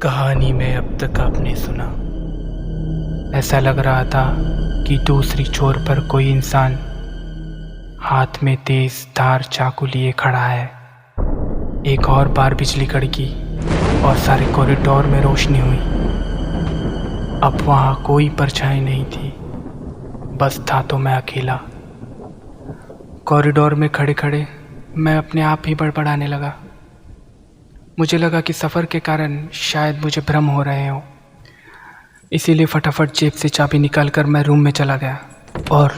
कहानी में अब तक आपने सुना। ऐसा लग रहा था कि दूसरी छोर पर कोई इंसान हाथ में तेज धार चाकू लिए खड़ा है। एक और बार बिजली कड़की और सारे कॉरिडोर में रोशनी हुई। अब वहाँ कोई परछाई नहीं थी, बस था तो मैं अकेला। कॉरिडोर में खड़े खड़े मैं अपने आप ही बड़बड़ाने लगा। मुझे लगा कि सफ़र के कारण शायद मुझे भ्रम हो रहे हो, इसीलिए फटाफट जेब से चाबी निकालकर मैं रूम में चला गया और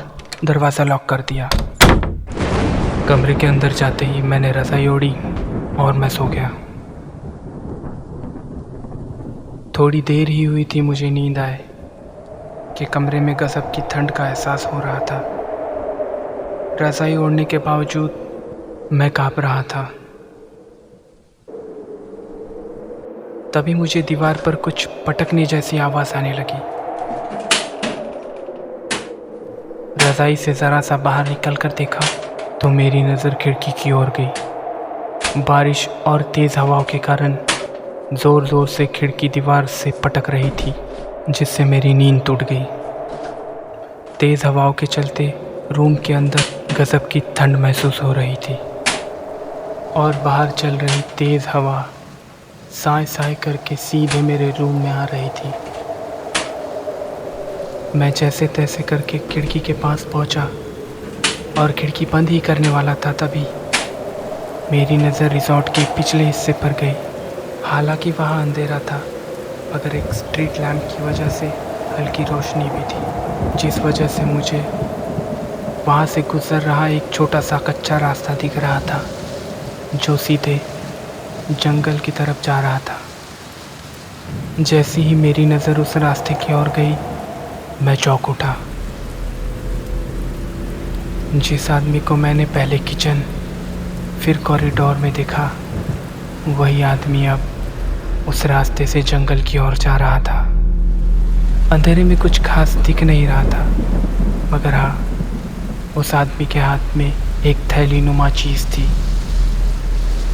दरवाज़ा लॉक कर दिया। कमरे के अंदर जाते ही मैंने रज़ाई ओढ़ी और मैं सो गया। थोड़ी देर ही हुई थी मुझे नींद आए कि कमरे में गज़ब की ठंड का एहसास हो रहा था। रज़ाई ओढ़ने के बावजूद मैं काँप रहा था। तभी मुझे दीवार पर कुछ पटकने जैसी आवाज़ आने लगी। रज़ाई से ज़रा सा बाहर निकल कर देखा तो मेरी नज़र खिड़की की ओर गई। बारिश और तेज़ हवाओं के कारण ज़ोर ज़ोर से खिड़की दीवार से पटक रही थी, जिससे मेरी नींद टूट गई। तेज़ हवाओं के चलते रूम के अंदर गज़ब की ठंड महसूस हो रही थी और बाहर चल रही तेज़ हवा साए साए करके सीधे मेरे रूम में आ रही थी। मैं जैसे तैसे करके खिड़की के पास पहुंचा और खिड़की बंद ही करने वाला था, तभी मेरी नज़र रिसॉर्ट के पिछले हिस्से पर गई। हालांकि वहाँ अंधेरा था, मगर एक स्ट्रीट लैम्प की वजह से हल्की रोशनी भी थी, जिस वजह से मुझे वहाँ से गुजर रहा एक छोटा सा कच्चा रास्ता दिख रहा था जो सीधे जंगल की तरफ जा रहा था। जैसे ही मेरी नज़र उस रास्ते की ओर गई, मैं चौंक उठा। जिस आदमी को मैंने पहले किचन फिर कॉरिडोर में देखा, वही आदमी अब उस रास्ते से जंगल की ओर जा रहा था। अंधेरे में कुछ खास दिख नहीं रहा था, मगर हाँ, उस आदमी के हाथ में एक थैली नुमा चीज़ थी।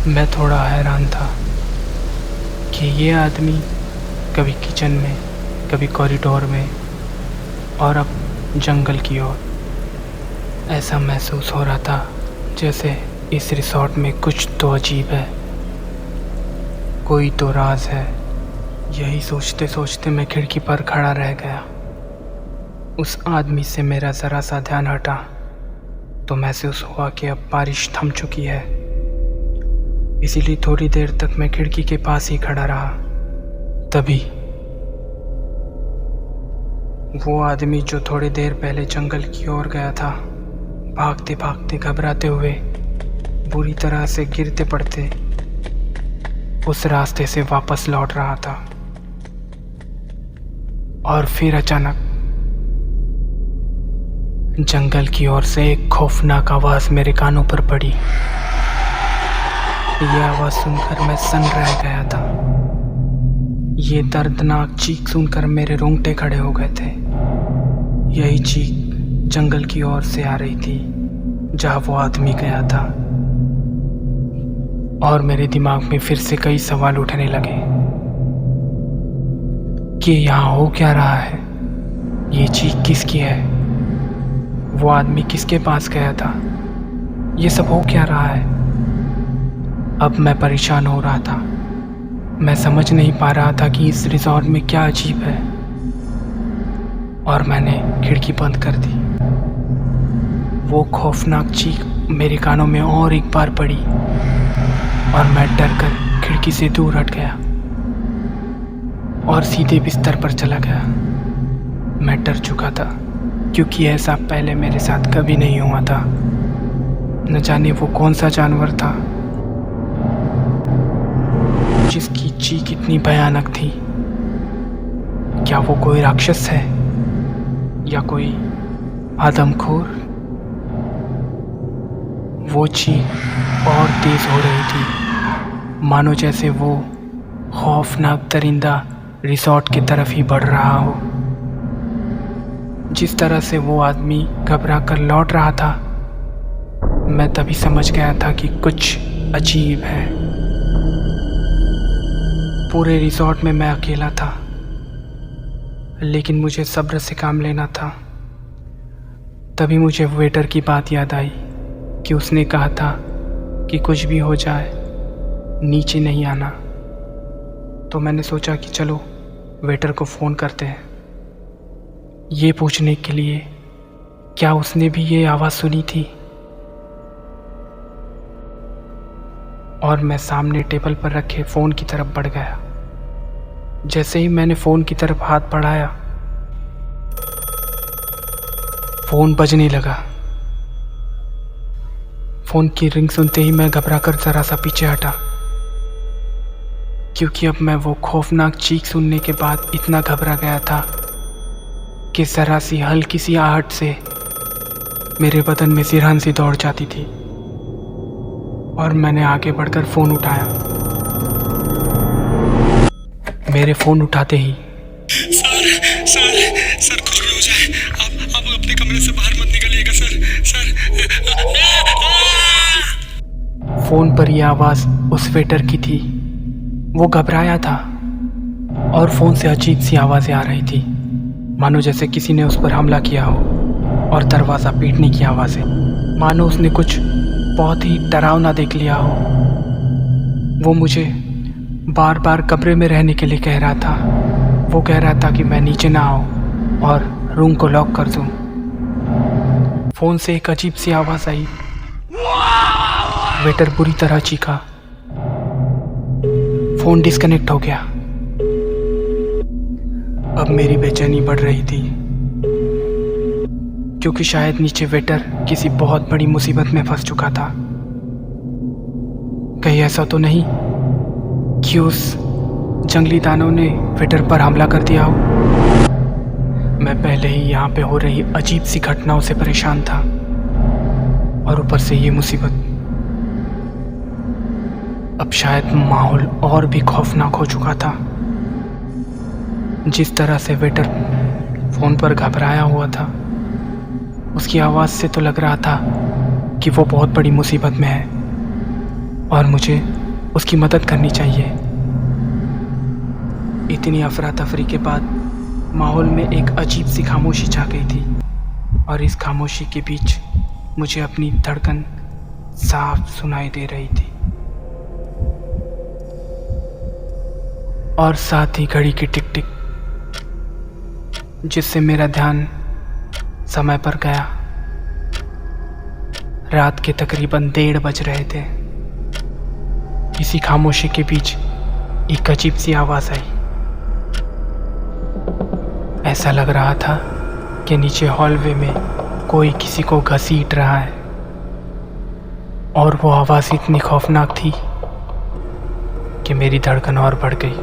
मैं थोड़ा हैरान था कि ये आदमी कभी किचन में, कभी कॉरिडोर में और अब जंगल की ओर। ऐसा महसूस हो रहा था जैसे इस रिसॉर्ट में कुछ तो अजीब है, कोई तो राज है। यही सोचते सोचते मैं खिड़की पर खड़ा रह गया। उस आदमी से मेरा ज़रा सा ध्यान हटा तो महसूस हुआ कि अब बारिश थम चुकी है। इसीलिए थोड़ी देर तक मैं खिड़की के पास ही खड़ा रहा। तभी वो आदमी जो थोड़ी देर पहले जंगल की ओर गया था, भागते भागते घबराते हुए बुरी तरह से गिरते पड़ते उस रास्ते से वापस लौट रहा था। और फिर अचानक जंगल की ओर से एक खौफनाक आवाज़ मेरे कानों पर पड़ी। यह आवाज़ सुनकर मैं सन रह गया था। ये दर्दनाक चीख सुनकर मेरे रोंगटे खड़े हो गए थे। यही चीख जंगल की ओर से आ रही थी जहाँ वो आदमी गया था। और मेरे दिमाग में फिर से कई सवाल उठने लगे कि यहाँ हो क्या रहा है, ये चीख किसकी है, वो आदमी किसके पास गया था, ये सब हो क्या रहा है। अब मैं परेशान हो रहा था। मैं समझ नहीं पा रहा था कि इस रिजॉर्ट में क्या अजीब है, और मैंने खिड़की बंद कर दी। वो खौफनाक चीख मेरे कानों में और एक बार पड़ी और मैं डर कर खिड़की से दूर हट गया और सीधे बिस्तर पर चला गया। मैं डर चुका था क्योंकि ऐसा पहले मेरे साथ कभी नहीं हुआ था। न जाने वो कौन सा जानवर था जिसकी चीख इतनी भयानक थी। क्या वो कोई राक्षस है या कोई आदमखोर। वो चीख और तेज हो रही थी, मानो जैसे वो खौफनाक दरिंदा रिसॉर्ट की तरफ ही बढ़ रहा हो। जिस तरह से वो आदमी घबरा कर लौट रहा था, मैं तभी समझ गया था कि कुछ अजीब है। पूरे रिजॉर्ट में मैं अकेला था, लेकिन मुझे सब्र से काम लेना था। तभी मुझे वेटर की बात याद आई कि उसने कहा था कि कुछ भी हो जाए नीचे नहीं आना। तो मैंने सोचा कि चलो वेटर को फ़ोन करते हैं, ये पूछने के लिए क्या उसने भी ये आवाज़ सुनी थी। और मैं सामने टेबल पर रखे फ़ोन की तरफ बढ़ गया। जैसे ही मैंने फ़ोन की तरफ हाथ बढ़ाया, फ़ोन बजने लगा। फ़ोन की रिंग सुनते ही मैं घबराकर ज़रा सा पीछे हटा, क्योंकि अब मैं वो खौफनाक चीख सुनने के बाद इतना घबरा गया था कि ज़रा सी हल्की सी आहट से मेरे बदन में सिरहन सी दौड़ जाती थी। और मैंने आगे बढ़कर फ़ोन उठाया। मेरे फ़ोन उठाते ही सर कुछ भी हो जाए, आप अपने कमरे से बाहर मत निकलिएगा सर। फ़ोन पर यह आवाज़ उस वेटर की थी। वो घबराया था और फ़ोन से अजीब सी आवाज़ें आ रही थी, मानो जैसे किसी ने उस पर हमला किया हो, और दरवाज़ा पीटने की आवाज़ें, मानो उसने कुछ बहुत ही डरावना देख लिया हो। वो मुझे बार बार कमरे में रहने के लिए कह रहा था। वो कह रहा था कि मैं नीचे ना आऊँ और रूम को लॉक कर दूँ। फ़ोन से एक अजीब सी आवाज़ आई। वेटर बुरी तरह चीखा। फ़ोन डिस्कनेक्ट हो गया। अब मेरी बेचैनी बढ़ रही थी, क्योंकि शायद नीचे वेटर किसी बहुत बड़ी मुसीबत में फंस चुका था। कहीं ऐसा तो नहीं कि उस जंगली दानव ने वेटर पर हमला कर दिया हो। मैं पहले ही यहाँ पे हो रही अजीब सी घटनाओं से परेशान था, और ऊपर से ये मुसीबत। अब शायद माहौल और भी खौफनाक हो चुका था। जिस तरह से वेटर फ़ोन पर घबराया हुआ था, उसकी आवाज़ से तो लग रहा था कि वो बहुत बड़ी मुसीबत में है और मुझे उसकी मदद करनी चाहिए। इतनी अफरा तफरी के बाद माहौल में एक अजीब सी खामोशी छा गई थी, और इस खामोशी के बीच मुझे अपनी धड़कन साफ सुनाई दे रही थी, और साथ ही घड़ी की टिक टिक, जिससे मेरा ध्यान समय पर गया। रात के तकरीबन 1:30 बज रहे थे। इसी खामोशी के बीच एक अजीब सी आवाज़ आई। ऐसा लग रहा था कि नीचे हॉलवे में कोई किसी को घसीट रहा है, और वो आवाज़ इतनी खौफनाक थी कि मेरी धड़कन और बढ़ गई।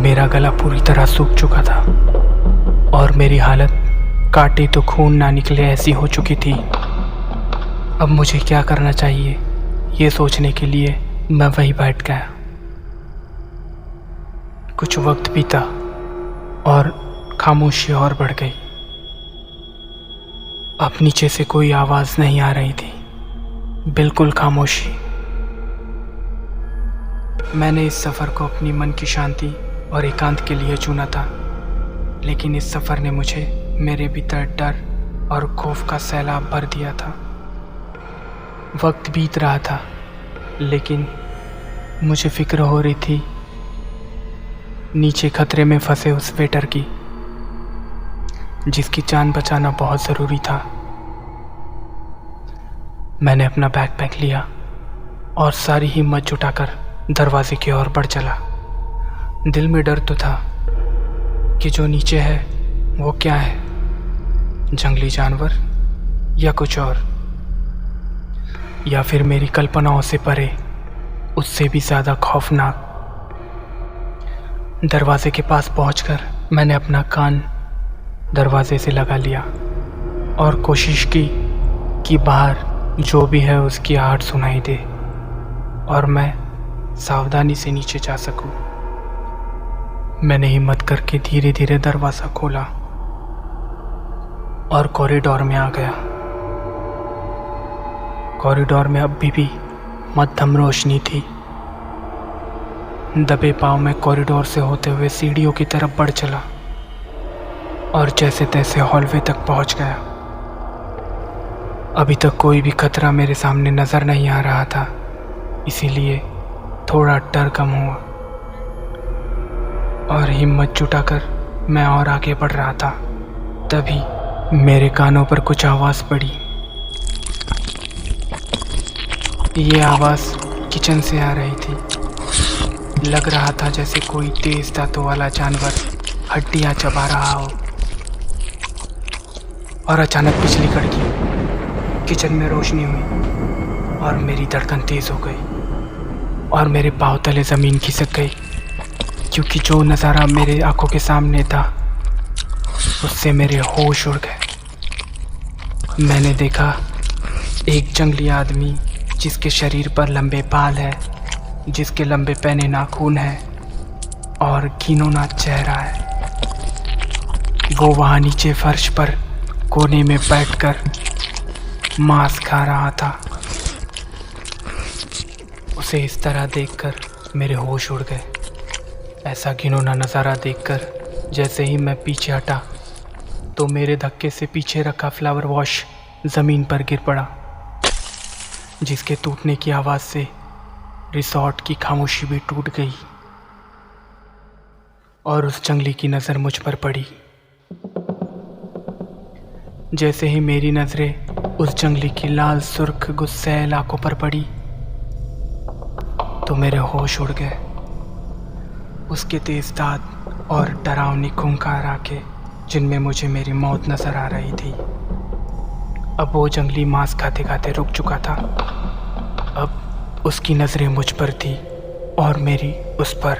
मेरा गला पूरी तरह सूख चुका था और मेरी हालत काटे तो खून ना निकले ऐसी हो चुकी थी। अब मुझे क्या करना चाहिए, ये सोचने के लिए मैं वहीं बैठ गया। कुछ वक्त बीता और खामोशी और बढ़ गई। अब नीचे से कोई आवाज़ नहीं आ रही थी, बिल्कुल खामोशी। मैंने इस सफ़र को अपनी मन की शांति और एकांत के लिए चुना था, लेकिन इस सफ़र ने मुझे मेरे भीतर डर और खौफ का सैलाब भर दिया था। वक्त बीत रहा था, लेकिन मुझे फिक्र हो रही थी नीचे खतरे में फंसे उस वेटर की, जिसकी जान बचाना बहुत ज़रूरी था। मैंने अपना बैकपैक लिया और सारी हिम्मत जुटाकर दरवाजे की ओर बढ़ चला। दिल में डर तो था कि जो नीचे है वो क्या है, जंगली जानवर या कुछ और, या फिर मेरी कल्पनाओं से परे उससे भी ज़्यादा खौफनाक। दरवाजे के पास पहुंचकर मैंने अपना कान दरवाजे से लगा लिया और कोशिश की कि बाहर जो भी है उसकी आहट सुनाई दे और मैं सावधानी से नीचे जा सकूं। मैंने हिम्मत करके धीरे धीरे दरवाज़ा खोला और कॉरिडोर में आ गया। कॉरिडोर में अभी भी मध्यम रोशनी थी। दबे पाँव में कॉरिडोर से होते हुए सीढ़ियों की तरफ बढ़ चला और जैसे तैसे हॉलवे तक पहुंच गया। अभी तक कोई भी खतरा मेरे सामने नज़र नहीं आ रहा था, इसीलिए थोड़ा डर कम हुआ और हिम्मत जुटाकर मैं और आगे बढ़ रहा था। तभी मेरे कानों पर कुछ आवाज़ पड़ी। ये आवाज़ किचन से आ रही थी। लग रहा था जैसे कोई तेज दांतों वाला जानवर हड्डियां चबा रहा हो। और अचानक बिजली कड़की, किचन में रोशनी हुई और मेरी धड़कन तेज हो गई और मेरे पाँव तले ज़मीन खिसक गई, क्योंकि जो नज़ारा मेरे आंखों के सामने था उससे मेरे होश उड़ गए। मैंने देखा एक जंगली आदमी जिसके शरीर पर लंबे बाल है, जिसके लंबे पैने नाखून हैं और घिनौना चेहरा है। वो वहाँ नीचे फर्श पर कोने में बैठकर मांस खा रहा था। उसे इस तरह देखकर मेरे होश उड़ गए। ऐसा घिनौना नज़ारा देखकर जैसे ही मैं पीछे हटा तो मेरे धक्के से पीछे रखा फ्लावर वॉश ज़मीन पर गिर पड़ा, जिसके टूटने की आवाज़ से रिसॉर्ट की खामोशी भी टूट गई और उस जंगली की नज़र मुझ पर पड़ी। जैसे ही मेरी नज़रें उस जंगली की लाल सुर्ख गुस्सैल आंखों पर पड़ी तो मेरे होश उड़ गए। उसके तेज दांत और डरावनी खूंखार आंखें जिनमें मुझे मेरी मौत नजर आ रही थी। अब वो जंगली मांस खाते खाते रुक चुका था। अब उसकी नज़रें मुझ पर थी और मेरी उस पर,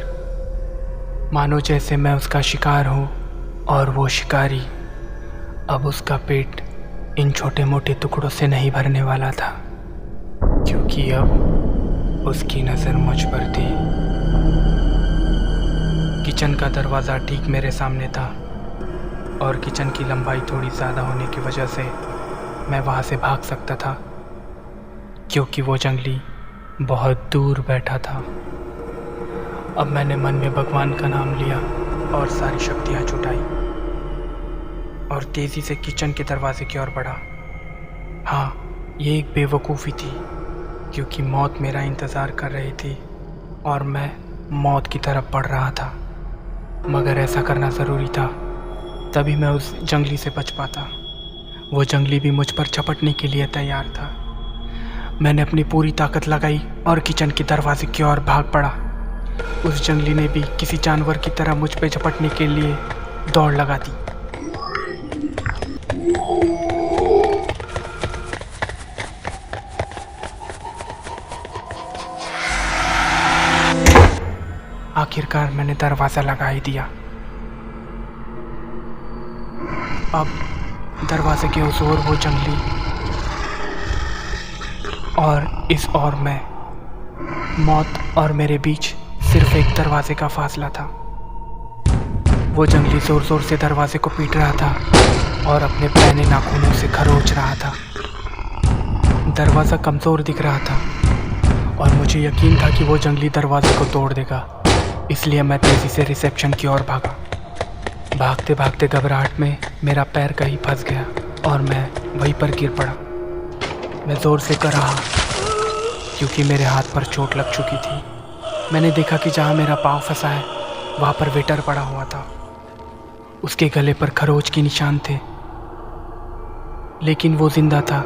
मानो जैसे मैं उसका शिकार हूँ और वो शिकारी। अब उसका पेट इन छोटे मोटे टुकड़ों से नहीं भरने वाला था, क्योंकि अब उसकी नज़र मुझ पर थी। किचन का दरवाज़ा ठीक मेरे सामने था और किचन की लंबाई थोड़ी ज़्यादा होने की वजह से मैं वहाँ से भाग सकता था, क्योंकि वो जंगली बहुत दूर बैठा था। अब मैंने मन में भगवान का नाम लिया और सारी शक्तियाँ जुटाई और तेज़ी से किचन के दरवाजे की ओर बढ़ा। हाँ, ये एक बेवकूफ़ी थी, क्योंकि मौत मेरा इंतज़ार कर रही थी और मैं मौत की तरफ बढ़ रहा था। मगर ऐसा करना ज़रूरी था, तभी मैं उस जंगली से बच पाता। वो जंगली भी मुझ पर झपटने के लिए तैयार था। मैंने अपनी पूरी ताकत लगाई और किचन के दरवाजे की ओर भाग पड़ा। उस जंगली ने भी किसी जानवर की तरह मुझ पर झपटने के लिए दौड़ लगा दी। आखिरकार मैंने दरवाज़ा लगा ही दिया। अब दरवाजे के उस ओर वो जंगली और इस ओर मैं। मौत और मेरे बीच सिर्फ एक दरवाजे का फासला था। वो जंगली ज़ोर ज़ोर से दरवाजे को पीट रहा था और अपने पैने नाखूनों से खरोच रहा था। दरवाज़ा कमज़ोर दिख रहा था और मुझे यकीन था कि वो जंगली दरवाजे को तोड़ देगा, इसलिए मैं तेज़ी से रिसेप्शन की ओर भागा। भागते भागते घबराहट में मेरा पैर कहीं फंस गया और मैं वहीं पर गिर पड़ा। मैं ज़ोर से कर रहा क्योंकि मेरे हाथ पर चोट लग चुकी थी। मैंने देखा कि जहाँ मेरा पाँव फंसा है वहाँ पर वेटर पड़ा हुआ था। उसके गले पर खरोच के निशान थे, लेकिन वो जिंदा था,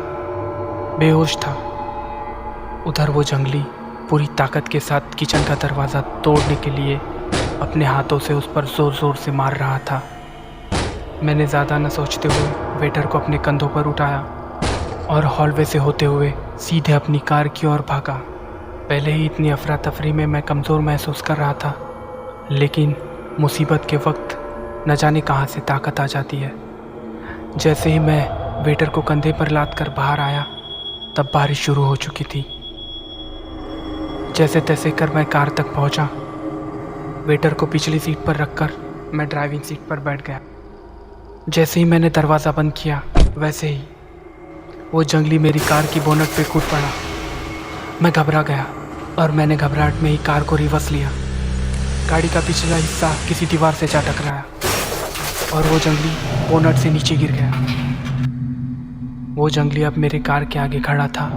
बेहोश था। उधर वो जंगली पूरी ताकत के साथ किचन का दरवाज़ा तोड़ने के लिए अपने हाथों से उस पर ज़ोर ज़ोर से मार रहा था। मैंने ज़्यादा न सोचते हुए वेटर को अपने कंधों पर उठाया और हॉलवे से होते हुए सीधे अपनी कार की ओर भागा। पहले ही इतनी अफरा तफरी में मैं कमज़ोर महसूस कर रहा था, लेकिन मुसीबत के वक्त न जाने कहाँ से ताकत आ जाती है। जैसे ही मैं वेटर को कंधे पर लाद कर बाहर आया, तब बारिश शुरू हो चुकी थी। जैसे तैसे कर मैं कार तक पहुंचा। वेटर को पिछली सीट पर रखकर मैं ड्राइविंग सीट पर बैठ गया। जैसे ही मैंने दरवाज़ा बंद किया, वैसे ही वो जंगली मेरी कार की बोनट पे कूद पड़ा। मैं घबरा गया और मैंने घबराहट में ही कार को रिवर्स लिया गाड़ी का पिछला हिस्सा किसी दीवार से जा टकराया और वो जंगली बोनट से नीचे गिर गया। वो जंगली अब मेरे कार के आगे खड़ा था।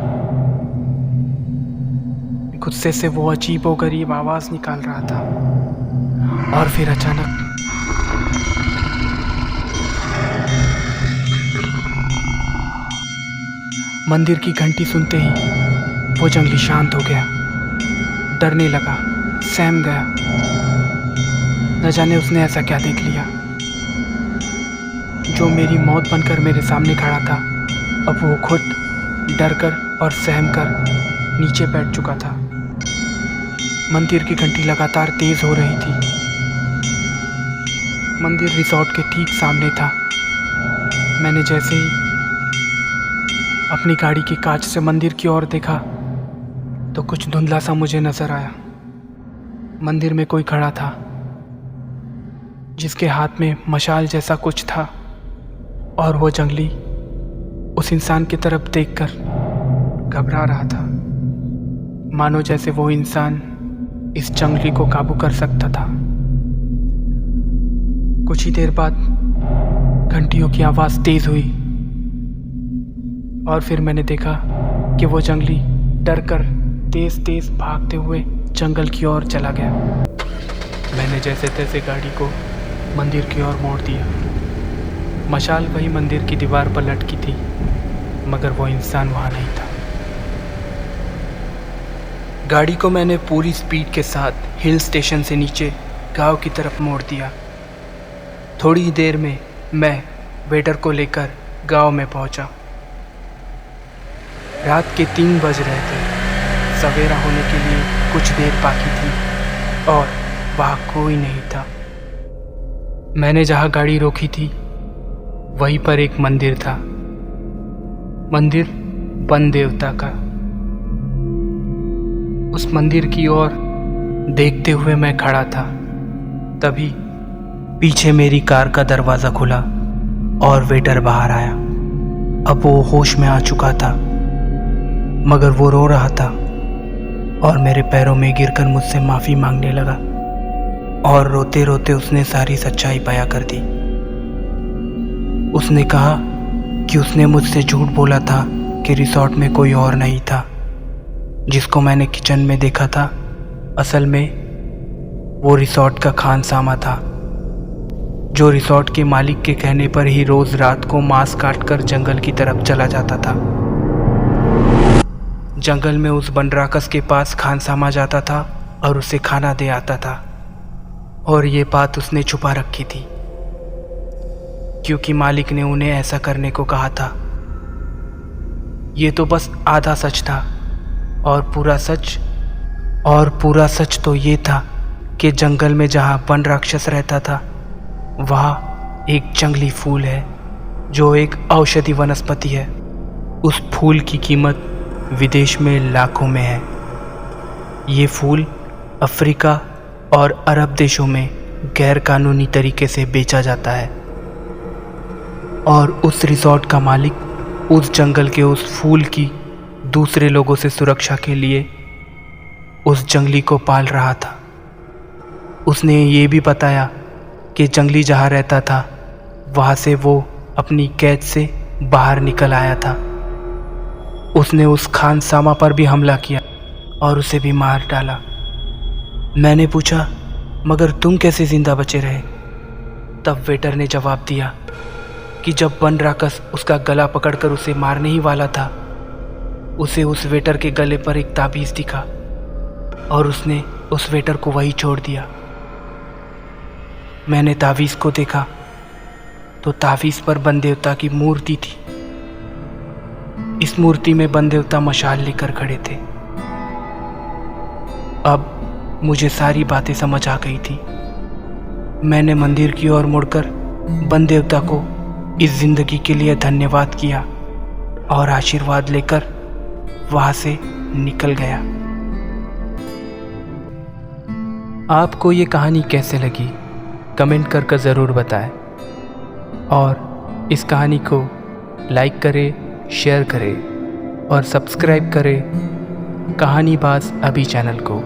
गुस्से से वो अजीबोगरीब आवाज निकाल रहा था और फिर अचानक मंदिर की घंटी सुनते ही वो जंगली शांत हो गया, डरने लगा, सहम गया। न जाने उसने ऐसा क्या देख लिया जो मेरी मौत बनकर मेरे सामने खड़ा था। अब वो खुद डरकर और सहम कर नीचे बैठ चुका था। मंदिर की घंटी लगातार तेज हो रही थी। मंदिर रिसॉर्ट के ठीक सामने था। मैंने जैसे ही अपनी गाड़ी के कांच से मंदिर की ओर देखा तो कुछ धुंधला सा मुझे नजर आया। मंदिर में कोई खड़ा था जिसके हाथ में मशाल जैसा कुछ था और वो जंगली उस इंसान की तरफ देखकर घबरा रहा था, मानो जैसे वो इंसान इस जंगली को काबू कर सकता था। कुछ ही देर बाद घंटियों की आवाज़ तेज हुई और फिर मैंने देखा कि वो जंगली डरकर तेज तेज भागते हुए जंगल की ओर चला गया। मैंने जैसे तैसे गाड़ी को मंदिर की ओर मोड़ दिया। मशाल वही मंदिर की दीवार पर लटकी थी, मगर वो इंसान वहाँ नहीं था। गाड़ी को मैंने पूरी स्पीड के साथ हिल स्टेशन से नीचे गांव की तरफ मोड़ दिया। थोड़ी ही देर में मैं वेटर को लेकर गांव में पहुंचा। रात के 3 बज रहे थे। सवेरा होने के लिए कुछ देर बाकी थी और वहाँ कोई नहीं था। मैंने जहाँ गाड़ी रोकी थी वहीं पर एक मंदिर था, मंदिर वन देवता का। उस मंदिर की ओर देखते हुए मैं खड़ा था। तभी पीछे मेरी कार का दरवाज़ा खुला और वेटर बाहर आया। अब वो होश में आ चुका था, मगर वो रो रहा था और मेरे पैरों में गिरकर मुझसे माफ़ी मांगने लगा और रोते रोते उसने सारी सच्चाई बयां कर दी। उसने कहा कि उसने मुझसे झूठ बोला था कि रिसॉर्ट में कोई और नहीं था जिसको मैंने किचन में देखा था। असल में वो रिसॉर्ट का खानसामा था जो रिसॉर्ट के मालिक के कहने पर ही रोज़ रात को मांस काटकर जंगल की तरफ चला जाता था। जंगल में उस बनराकस के पास खानसामा जाता था और उसे खाना दे आता था, और ये बात उसने छुपा रखी थी क्योंकि मालिक ने उन्हें ऐसा करने को कहा था। ये तो बस आधा सच था और पूरा सच तो ये था कि जंगल में जहाँ वन राक्षस रहता था वहाँ एक जंगली फूल है जो एक औषधि वनस्पति है। उस फूल की कीमत विदेश में लाखों में है। ये फूल अफ्रीका और अरब देशों में गैर कानूनी तरीके से बेचा जाता है और उस रिसॉर्ट का मालिक उस जंगल के उस फूल की दूसरे लोगों से सुरक्षा के लिए उस जंगली को पाल रहा था। उसने ये भी बताया कि जंगली जहाँ रहता था वहाँ से वो अपनी कैद से बाहर निकल आया था। उसने उस खानसामा पर भी हमला किया और उसे भी मार डाला। मैंने पूछा, मगर तुम कैसे जिंदा बचे रहे? तब वेटर ने जवाब दिया कि जब वन राक्षस उसका गला पकड़कर उसे मारने ही वाला था, उसे उस वेटर के गले पर एक ताबीज़ दिखा और उसने उस वेटर को वहीं छोड़ दिया। मैंने ताबीज़ को देखा तो ताबीज़ पर वन देवता की मूर्ति थी। इस मूर्ति में वन देवता मशाल लेकर खड़े थे। अब मुझे सारी बातें समझ आ गई थी। मैंने मंदिर की ओर मुड़कर वन देवता को इस जिंदगी के लिए धन्यवाद किया और आशीर्वाद लेकर वहां से निकल गया। आपको ये कहानी कैसे लगी कमेंट कर ज़रूर बताएं और इस कहानी को लाइक करें, शेयर करें और सब्सक्राइब करें कहानीबाज अभी चैनल को।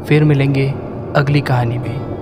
फिर मिलेंगे अगली कहानी में।